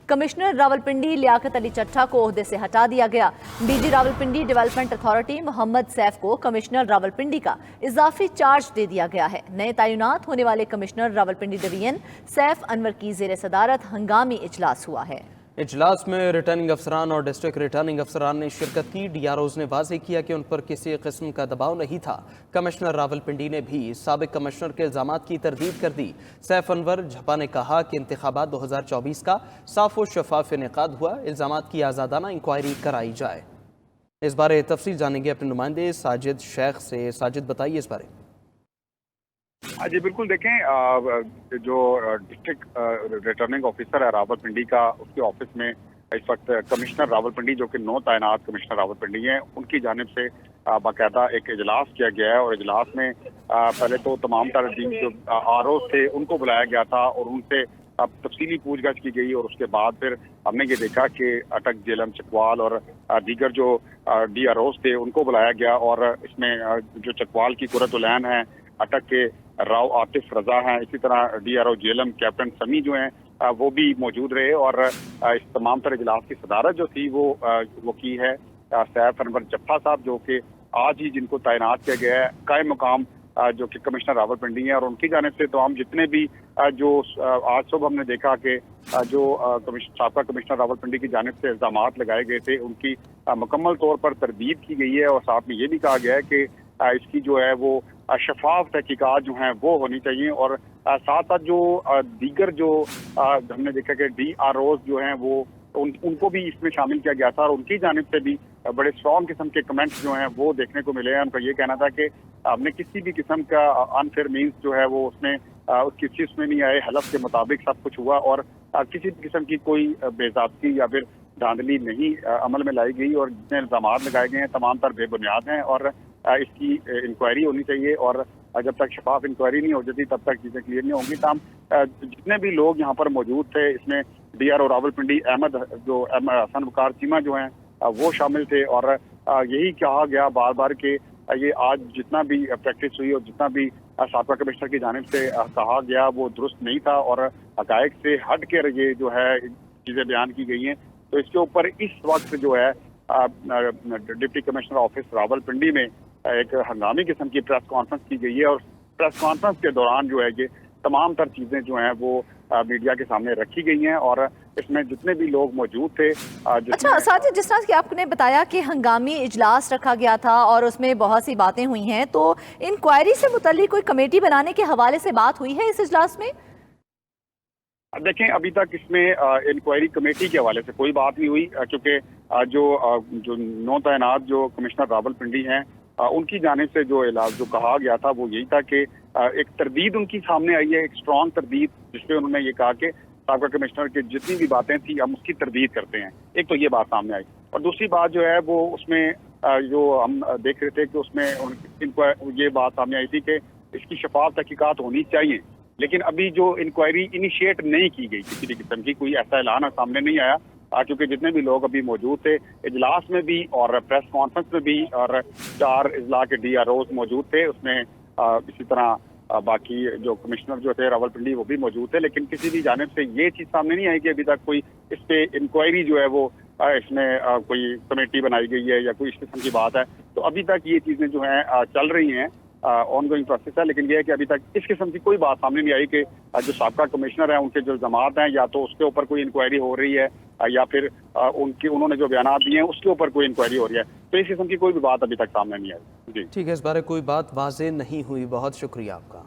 Commissioner Rawalpindi Liaquat Ali चट्टा को ओहदे से हटा दिया गया। DG Rawalpindi development authority Mohammad Saif को कमिश्नर रावलपिंडी का इजाफी चार्ज दे दिया गया है। नए तैनात होने वाले कमिश्नर रावलपिंडी डिवीजन सैफ अनवर की ज़ेर सदारत हंगामी इजलास हुआ है। इजलास में रिटर्निंग अफसरान और डिस्ट्रिक्ट रिटर्निंग अफसरान ने शिरकत की। डीआरओज़ ने वाज़ेह किया कि उन पर किसी किस्म का दबाव नहीं था। कमिश्नर रावलपिंडी ने भी साबिक कमिश्नर के इल्ज़ामात की तरदीद कर दी। सैफ अनवर झप्पा ने कहा कि इंतखाबात 2024 का साफ और शफाफ इनेकाद हुआ, इल्ज़ामात की आज़ादाना इंक्वायरी कराई जाए। इस बारे तफसील जानेंगे अपने नुमाइंदे साजिद शेख से। साजिद, बताइए इस बारे। जी बिल्कुल, देखें जो डिस्ट्रिक्ट रिटर्निंग ऑफिसर है रावलपिंडी का, उसके ऑफिस में इस वक्त कमिश्नर रावलपिंडी जो कि नौ तैनात कमिश्नर रावलपिंडी हैं, उनकी जानिब से बाकायदा एक इजलास किया गया है। और इजलास में पहले तो तमाम तर जो आरओ थे उनको बुलाया गया था और उनसे तफसीली पूछगछ की गई। और उसके बाद फिर हमने ये देखा कि अटक, जेलम, चकवाल और दीगर जो डीआरओज़ थे उनको बुलाया गया। और इसमें जो चकवाल की कुरतुलैन है, अटक के राव आतिफ रजा हैं, इसी तरह डीआरओ जेलम कैप्टन समी जो हैं वो भी मौजूद रहे। और इस तमाम तरह इजलास की सदारत जो थी वो की है सैफ अनवर जफ्फा साहब, जो कि आज ही जिनको तैनात किया गया है कायम मुकाम जो कि कमिश्नर रावलपिंडी हैं। और उनकी जानिब से तो हम जितने भी जो आज सुबह हमने देखा कि जो साबका कमिश्नर रावलपिंडी की जानिब से इल्ज़ामात लगाए गए थे उनकी मुकम्मल तौर पर तरदीद की गई है। और साथ में ये भी कहा गया है कि इसकी जो है वो शफाफ तहकीकात जो हैं वो होनी चाहिए। और साथ साथ जो दीगर जो हमने देखा कि डीआरओज़ जो हैं वो उनको भी इसमें शामिल किया गया था और उनकी जानिब से भी बड़े स्ट्रॉन्ग किस्म के कमेंट्स जो हैं वो देखने को मिले हैं। उनका ये कहना था कि हमने किसी भी किस्म का अनफेयर मीन्स जो है वो उसमें किसी उसमें नहीं आए, हलफ के मुताबिक सब कुछ हुआ और किसी भी किस्म की कोई बेज़ाब्ती या फिर धांधली नहीं अमल में लाई गई। और जितने इल्ज़ामात लगाए गए हैं तमाम तर बेबुनियाद हैं और इसकी इंक्वायरी होनी चाहिए। और जब तक शफाफ इंक्वायरी नहीं हो जाती तब तक चीज़ें क्लियर नहीं होंगी। तमाम जितने भी लोग यहाँ पर मौजूद थे, इसमें डीआरओ रावलपिंडी अहमद जो हसन वकार चीमा जो हैं वो शामिल थे। और यही कहा गया बार बार कि ये आज जितना भी प्रैक्टिस हुई और जितना भी साबका कमिश्नर की जानिब से कहा गया वो दुरुस्त नहीं था और हकायक से हट कर ये जो है चीज़ें बयान की गई हैं। तो इसके ऊपर इस वक्त जो है डिप्टी कमिश्नर ऑफिस रावलपिंडी में एक हंगामी किस्म की प्रेस कॉन्फ्रेंस की गई है। और प्रेस कॉन्फ्रेंस के दौरान जो है ये तमाम तर चीज़ें जो हैं वो मीडिया के सामने रखी गई हैं। और इसमें जितने भी लोग मौजूद थे अच्छा साथ ही जिस तरह की आपने बताया कि हंगामी इजलास रखा गया था और उसमें बहुत सी बातें हुई हैं, तो इंक्वायरी से मुतल्लिक कोई कमेटी बनाने के हवाले से बात हुई है इस इजलास में? देखें, अभी तक इसमें इंक्वायरी कमेटी के हवाले से कोई बात नहीं हुई क्योंकि जो नौ तैनात जो कमिश्नर रावलपिंडी हैं उनकी जानिब से जो कहा गया था वो यही था कि एक तरदीद उनकी सामने आई है, एक स्ट्रॉन्ग तरदीद, जिसपे उन्होंने ये कहा कि साबका कमिश्नर की जितनी भी बातें थी हम उसकी तरदीद करते हैं। एक तो ये बात सामने आई और दूसरी बात जो है वो उसमें जो हम देख रहे थे कि उसमें ये बात सामने आई थी कि इसकी शफाफ तहकीकात होनी चाहिए। लेकिन अभी जो इंक्वायरी इनिशिएट नहीं की गई किसी भी किस्म की, कोई ऐसा ऐलान सामने नहीं आया क्योंकि जितने भी लोग अभी मौजूद थे इजलास में भी और प्रेस कॉन्फ्रेंस में भी और 4 अजला के डीआरओज़ मौजूद थे, उसमें इसी तरह बाकी जो कमिश्नर जो थे रावलपिंडी वो भी मौजूद थे। लेकिन किसी भी जानिब से ये चीज़ सामने नहीं आई कि अभी तक कोई इस पे इंक्वायरी जो है वो इसमें कोई कमेटी बनाई गई है या कोई इस किस्म की बात है। तो अभी तक ये चीज़ें जो हैं चल रही हैं, ऑन गोइंग प्रोसेस है। लेकिन यह है कि अभी तक इस किस्म की कोई बात सामने नहीं आई कि जो साबका कमिश्नर है उनके जो इल्ज़ामात हैं या तो उसके ऊपर कोई इंक्वायरी हो रही है या फिर उन्होंने जो बयान दिए हैं उसके ऊपर कोई इंक्वायरी हो रही है। तो इस किस्म की कोई भी बात अभी तक सामने नहीं आई। जी ठीक है, इस बारे कोई बात वाज़ेह नहीं हुई। बहुत शुक्रिया आपका।